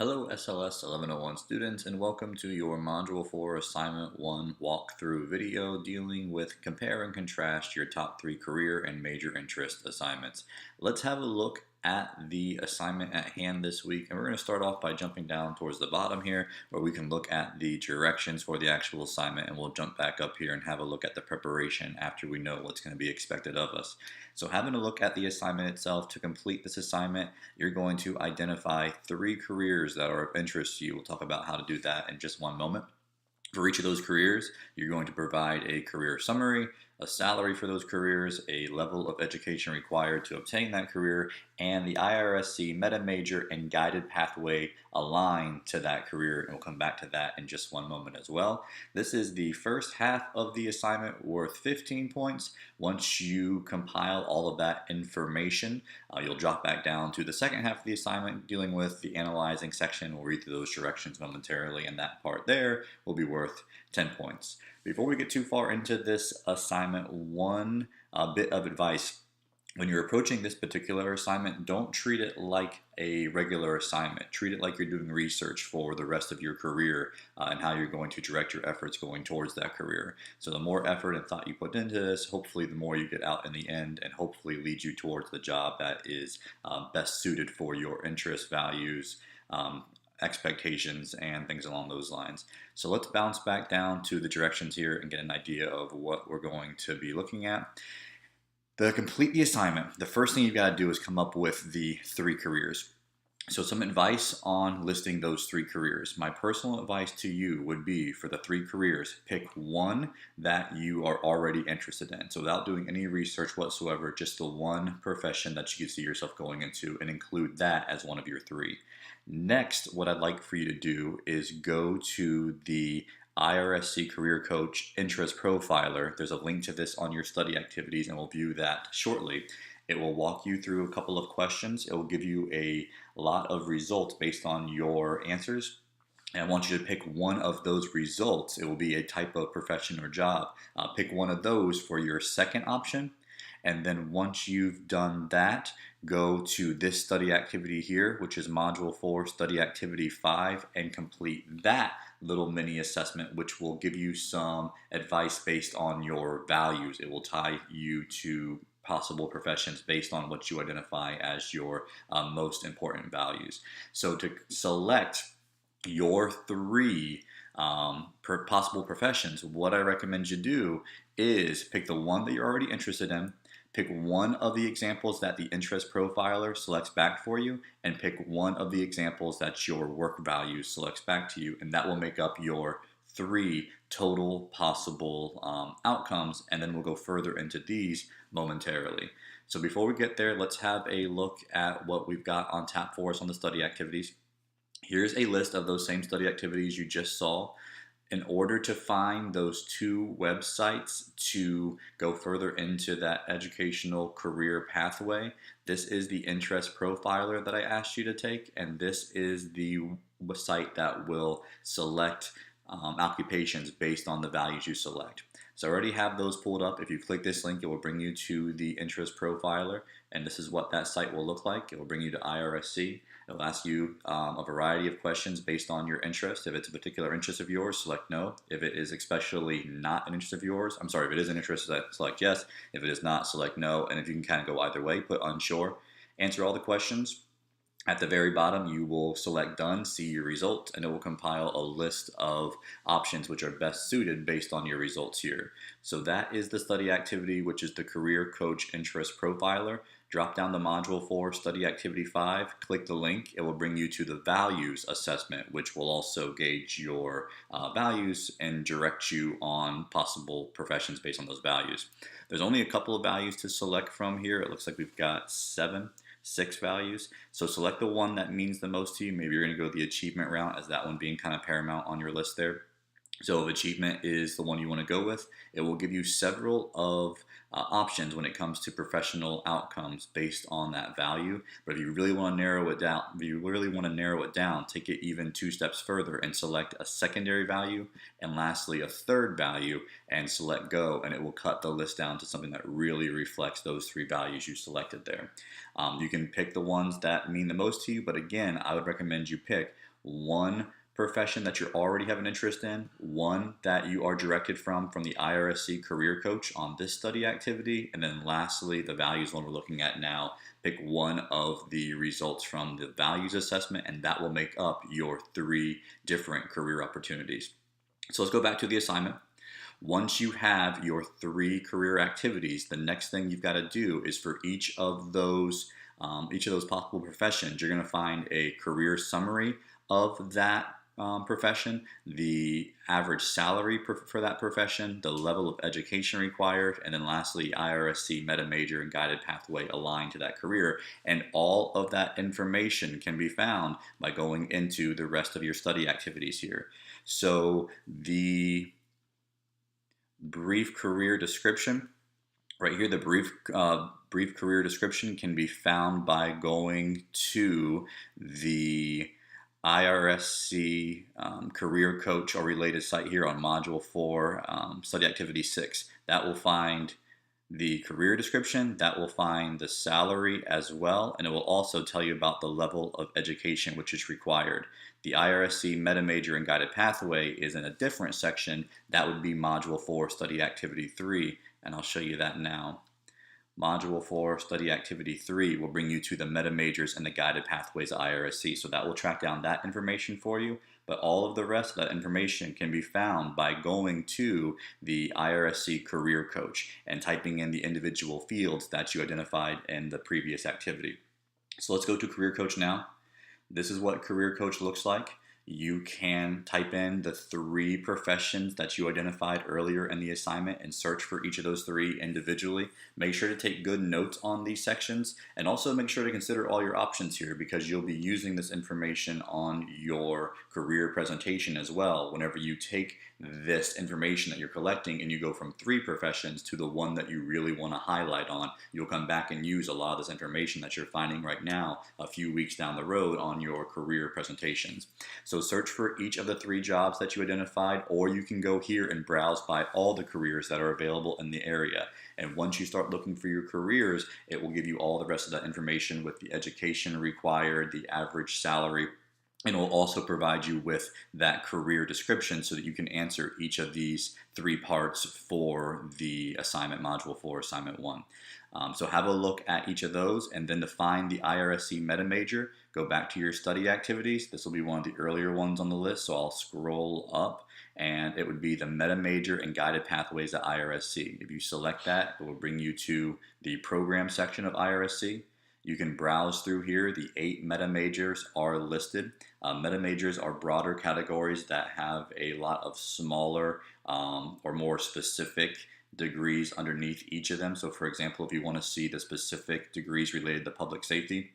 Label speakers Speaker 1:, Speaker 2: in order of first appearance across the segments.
Speaker 1: Hello SLS 1101 students, and welcome to your Module 4 Assignment 1 walkthrough video dealing with compare and contrast your top 3 career and major interest assignments. Let's have a look at the assignment at hand this week, and we're going to start off by jumping down towards the bottom here where we can look at the directions for the actual assignment, and we'll jump back up here and have a look at the preparation after we know what's going to be expected of us. So having a look at the assignment itself, to complete this assignment, you're going to identify 3 careers that are of interest to you. We'll talk about how to do that in just one moment. For each of those careers, you're going to provide a career summary, a salary for those careers, a level of education required to obtain that career, and the IRSC meta major and guided pathway aligned to that career, and we'll come back to that in just one moment as well. This is the first half of the assignment, worth 15 points. Once you compile all of that information, you'll drop back down to the second half of the assignment, dealing with the analyzing section. We'll read through those directions momentarily, and that part there will be worth 10 points. Before we get too far into this assignment, one bit of advice. When you're approaching this particular assignment, don't treat it like a regular assignment. Treat it like you're doing research for the rest of your career and how you're going to direct your efforts going towards that career. So the more effort and thought you put into this, hopefully the more you get out in the end, and hopefully leads you towards the job that is best suited for your interests, values, expectations, and things along those lines. So let's bounce back down to the directions here and get an idea of what we're going to be looking at. To complete the assignment, the first thing you've got to do is come up with the 3 careers. So some advice on listing those 3 careers. My personal advice to you would be, for the 3 careers, pick one that you are already interested in. So without doing any research whatsoever, just the one profession that you see yourself going into, and include that as one of your 3. Next, what I'd like for you to do is go to the IRSC Career Coach Interest Profiler. There's a link to this on your study activities, and we'll view that shortly. It will walk you through a couple of questions. It will give you a lot of results based on your answers. And I want you to pick one of those results. It will be a type of profession or job. Pick one of those for your second option. And then once you've done that, go to this study activity here, which is Module 4, Study Activity 5, and complete that little mini assessment, which will give you some advice based on your values. It will tie you to possible professions based on what you identify as your most important values. So to select your 3 possible professions, what I recommend you do is pick the one that you're already interested in. Pick one of the examples that the interest profiler selects back for you, and pick one of the examples that your work values selects back to you, and that will make up your 3 total possible outcomes, and then we'll go further into these momentarily. So before we get there, let's have a look at what we've got on tap for us on the study activities. Here's a list of those same study activities you just saw. In order to find those 2 websites to go further into that educational career pathway, this is the interest profiler that I asked you to take, and this is the site that will select occupations based on the values you select. So I already have those pulled up. If you click this link, it will bring you to the interest profiler, and this is what that site will look like. It will bring you to IRSC. It'll ask you a variety of questions based on your interest. If it's a particular interest of yours, select no. If it is especially not an interest of yours, if it is an interest, select yes. If it is not, select no. And if you can kind of go either way, put unsure. Answer all the questions. At the very bottom, you will select done, see your result, and it will compile a list of options which are best suited based on your results here. So that is the study activity, which is the Career Coach Interest Profiler. Drop down to Module 4, Study Activity 5, click the link. It will bring you to the Values Assessment, which will also gauge your values and direct you on possible professions based on those values. There's only a couple of values to select from here. It looks like we've got 6 values. So select the one that means the most to you. Maybe you're going to go the achievement route, as that one being kind of paramount on your list there. So if achievement is the one you want to go with, it will give you several of options when it comes to professional outcomes based on that value. But if you really want to narrow it down, take it even 2 steps further and select a secondary value, and lastly a third value, and select go, and it will cut the list down to something that really reflects those 3 values you selected there. You can pick the ones that mean the most to you, but again, I would recommend you pick one profession that you already have an interest in, one that you are directed from the IRSC career coach on this study activity, and then lastly, the values one we're looking at now. Pick one of the results from the values assessment, and that will make up your 3 different career opportunities. So let's go back to the assignment. Once you have your 3 career activities, the next thing you've got to do is for each of those possible professions, you're going to find a career summary of that profession, the average salary for that profession, the level of education required, and then lastly, IRSC meta major and guided pathway aligned to that career. And all of that information can be found by going into the rest of your study activities here. So the brief career description right here, the brief career description can be found by going to the IRSC career coach or related site here on module 4 study activity 6. That will find the career description, that will find the salary as well, and it will also tell you about the level of education which is required. The IRSC meta major and guided pathway is in a different section. That would be module 4 study activity 3, and I'll show you that now. Module 4 study activity 3 will bring you to the meta majors and the guided pathways at IRSC, so that will track down that information for you. But all of the rest of that information can be found by going to the IRSC career coach and typing in the individual fields that you identified in the previous activity. So let's go to career coach now. This is what career coach looks like. You can type in the 3 professions that you identified earlier in the assignment and search for each of those 3 individually. Make sure to take good notes on these sections, and also make sure to consider all your options here, because you'll be using this information on your career presentation as well. Whenever you take this information that you're collecting and you go from 3 professions to the one that you really want to highlight on, you'll come back and use a lot of this information that you're finding right now a few weeks down the road on your career presentations. So search for each of the 3 jobs that you identified, or you can go here and browse by all the careers that are available in the area. And once you start looking for your careers, it will give you all the rest of that information with the education required, the average salary, and it will also provide you with that career description so that you can answer each of these 3 parts for the assignment module 4, assignment 1. So have a look at each of those, and then to find the IRSC meta major, go back to your study activities. This will be one of the earlier ones on the list, so I'll scroll up, and it would be the meta major and guided pathways at IRSC. If you select that, it will bring you to the program section of IRSC. You can browse through here. The 8 meta majors are listed. Meta majors are broader categories that have a lot of smaller or more specific degrees underneath each of them. So for example, if you want to see the specific degrees related to public safety,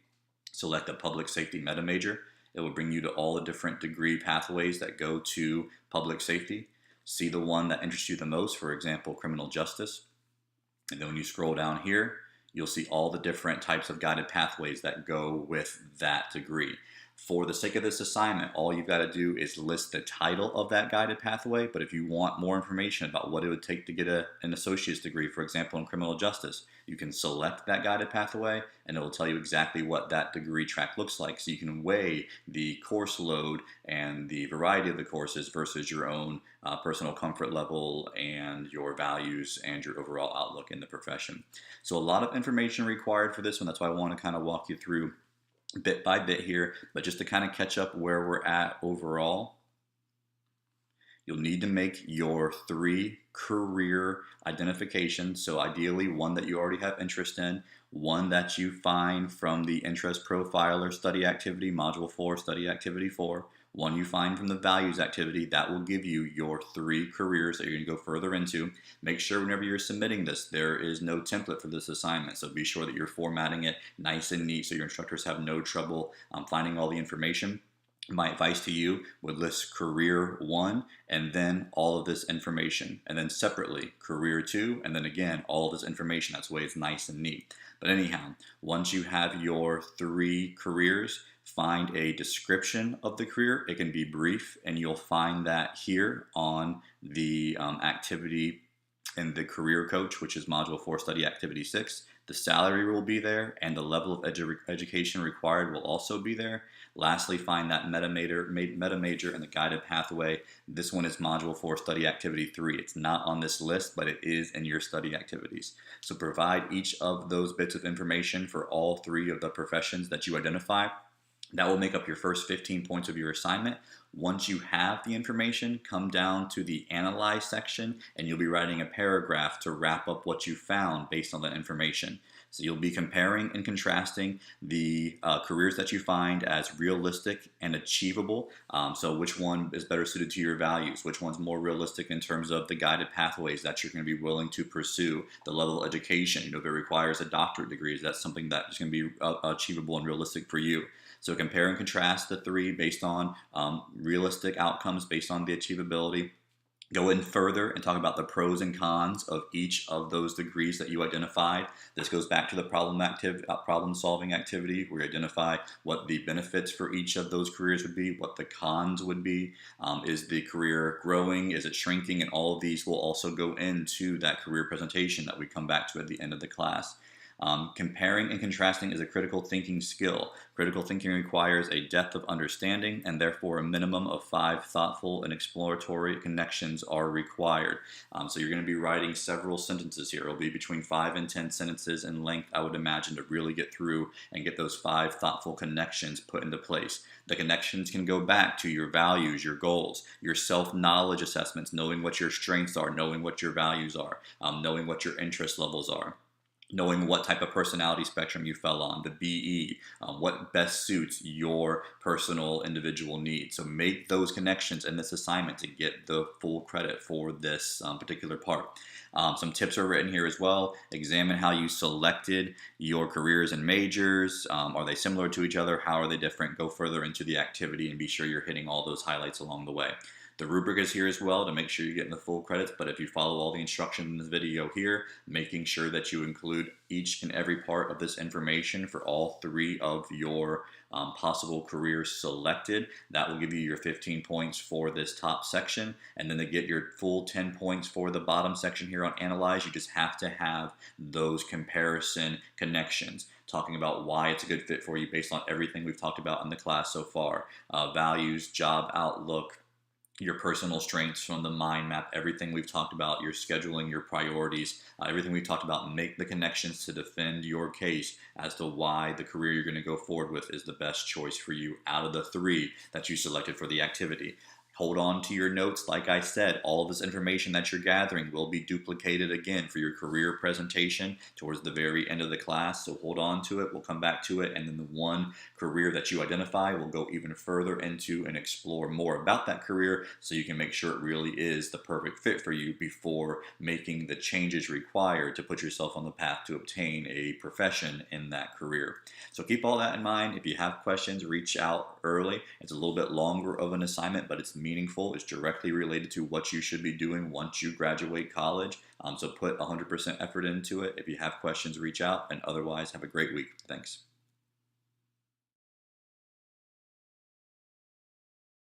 Speaker 1: select the public safety meta major. It will bring you to all the different degree pathways that go to public safety. See the one that interests you the most, for example, criminal justice. And then when you scroll down here, you'll see all the different types of guided pathways that go with that degree. For the sake of this assignment, all you've got to do is list the title of that guided pathway, but if you want more information about what it would take to get an associate's degree, for example, in criminal justice, you can select that guided pathway and it will tell you exactly what that degree track looks like, so you can weigh the course load and the variety of the courses versus your own personal comfort level and your values and your overall outlook in the profession. So a lot of information required for this one. That's why I want to kind of walk you through bit by bit here, but just to kind of catch up where we're at overall, you'll need to make your 3 career identifications. So ideally one that you already have interest in, one that you find from the interest profiler study activity, module 4, study activity 4, one you find from the values activity. That will give you your 3 careers that you're going to go further into. Make sure whenever you're submitting this, there is no template for this assignment, so be sure that you're formatting it nice and neat so your instructors have no trouble finding all the information. My advice to you would list career 1 and then all of this information, and then separately career 2 and then again all of this information. That's the way it's nice and neat. But anyhow, once you have your 3 careers, find a description of the career. It can be brief, and you'll find that here on the activity in the career coach, which is module 4 study activity 6. The salary will be there, and the level of education required will also be there. Lastly, find that meta major and the guided pathway. This one is Module 4 Study Activity 3. It's not on this list, but it is in your study activities. So provide each of those bits of information for all three of the professions that you identify. That will make up your first 15 points of your assignment. Once you have the information, come down to the Analyze section, and you'll be writing a paragraph to wrap up what you found based on that information. So you'll be comparing and contrasting the careers that you find as realistic and achievable. So which one is better suited to your values? Which one's more realistic in terms of the guided pathways that you're going to be willing to pursue? The level of education, if it requires a doctorate degree, is that something that is going to be achievable and realistic for you? So compare and contrast the three based on realistic outcomes, based on the achievability. Go in further and talk about the pros and cons of each of those degrees that you identified. This goes back to the problem-solving activity, where you identify what the benefits for each of those careers would be, what the cons would be. Is the career growing? Is it shrinking? And all of these will also go into that career presentation that we come back to at the end of the class. Comparing and contrasting is a critical thinking skill. Critical thinking requires a depth of understanding, and therefore a minimum of 5 thoughtful and exploratory connections are required. So you're going to be writing several sentences here. It'll be between 5 and 10 sentences in length, I would imagine, to really get through and get those 5 thoughtful connections put into place. The connections can go back to your values, your goals, your self-knowledge assessments, knowing what your strengths are, knowing what your values are, knowing what your interest levels are, knowing what type of personality spectrum you fell on, the BE, what best suits your personal individual needs. So make those connections in this assignment to get the full credit for this particular part. Some tips are written here as well. Examine how you selected your careers and majors. Are they similar to each other? How are they different? Go further into the activity and be sure you're hitting all those highlights along the way. The rubric is here as well to make sure you're getting the full credits, but if you follow all the instructions in this video here, making sure that you include each and every part of this information for all three of your possible careers selected, that will give you your 15 points for this top section. And then to get your full 10 points for the bottom section here on Analyze, you just have to have those comparison connections, talking about why it's a good fit for you based on everything we've talked about in the class so far. Values, job outlook, your personal strengths from the mind map, everything we've talked about, your scheduling, your priorities, everything we've talked about. Make the connections to defend your case as to why the career you're going to go forward with is the best choice for you out of the 3 that you selected for the activity. Hold on to your notes. Like I said, all of this information that you're gathering will be duplicated again for your career presentation towards the very end of the class. So hold on to it. We'll come back to it. And then the one career that you identify, will go even further into and explore more about that career so you can make sure it really is the perfect fit for you before making the changes required to put yourself on the path to obtain a profession in that career. So keep all that in mind. If you have questions, reach out early. It's a little bit longer of an assignment, but it's meaningful. It's directly related to what you should be doing once you graduate college. So put 100% effort into it. If you have questions, reach out, and otherwise have a great week. Thanks.